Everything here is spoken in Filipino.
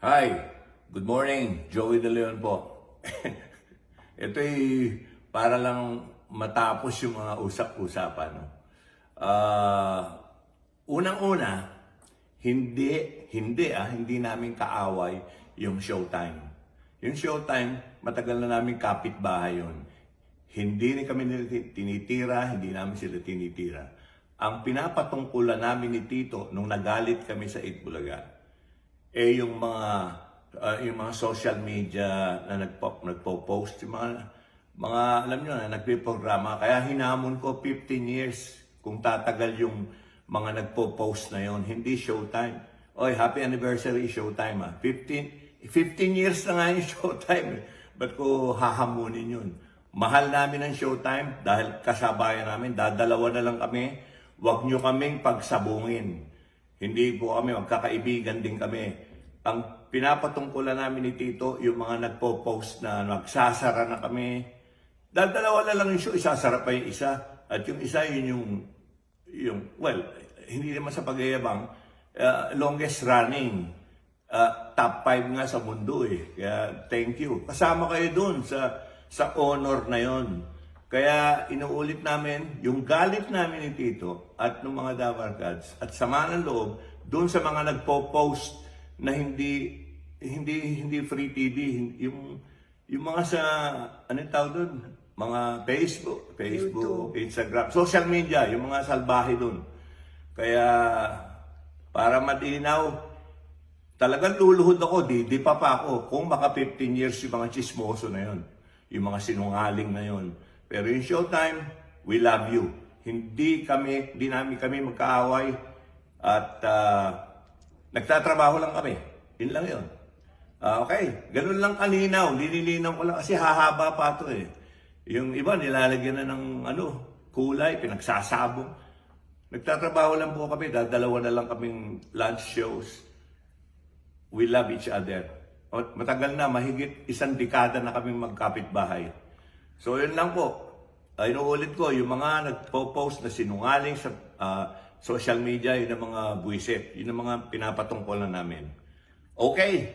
Hi, good morning. Joey De Leon po. Ito'y para lang matapos yung mga usap-usapan. No? Unang-una, hindi namin kaaway yung Showtime. Yung Showtime, matagal na namin kapitbahay yun. Hindi rin kami nila tinitira, hindi namin sila tinitira. Ang pinapatungkulan namin ni Tito nung nagalit kami sa Itbulaga, yung mga social media na nagpo-post, yung mga alam nyo na nagpiprograma. Kaya hinamon ko 15 years kung tatagal yung mga nagpo-post na yon, hindi Showtime. Oy, happy anniversary Showtime 15 years na nga yung Showtime. Ba't ko hahamunin yun? Mahal namin ang Showtime dahil kasabayan namin, dadalawa na lang kami. Huwag nyo kaming pagsabungin. Hindi po kami, magkakaibigan din kami. Ang pinapatungkulan namin ni Tito, yung mga nagpo-post na nagsasara na kami. Dalawa na lang yung show, isasara pa yung isa. At yung isa, yun well, hindi naman sa pagyayabang, longest running. Top 5 nga sa mundo eh. Kaya thank you. Kasama kayo dun sa honor na yon. Kaya inuulit namin yung galit namin ni Tito at ng mga Dabarkads at sama ng loob doon sa mga nagpo-post na hindi free TV, yung mga sa tawag doon, mga Facebook, YouTube, Instagram, social media, yung mga salbahe doon. Kaya para matinaw, talagang luluhod ako, di pa ako kung baka 15 years yung mga chismoso na yon, yung mga sinungaling na yon. Pero yung Showtime, we love you. Hindi namin kami magkaaway at nagtatrabaho lang kami. Yun lang yun. Okay, ganun lang kalinaw. Nililinaw ko lang kasi hahaba pa ito eh. Yung iba nilalagyan na ng kulay, pinagsasabong. Nagtatrabaho lang po kami, dalawa na lang kaming lunch shows. We love each other. Matagal na, mahigit 1 dekada na kaming magkapitbahay. So yun lang po. Inuulit ko, yung mga nagpo-post na sinungaling sa social media, yun ang mga buwisit. Yun ang mga pinapatungkol na namin. Okay,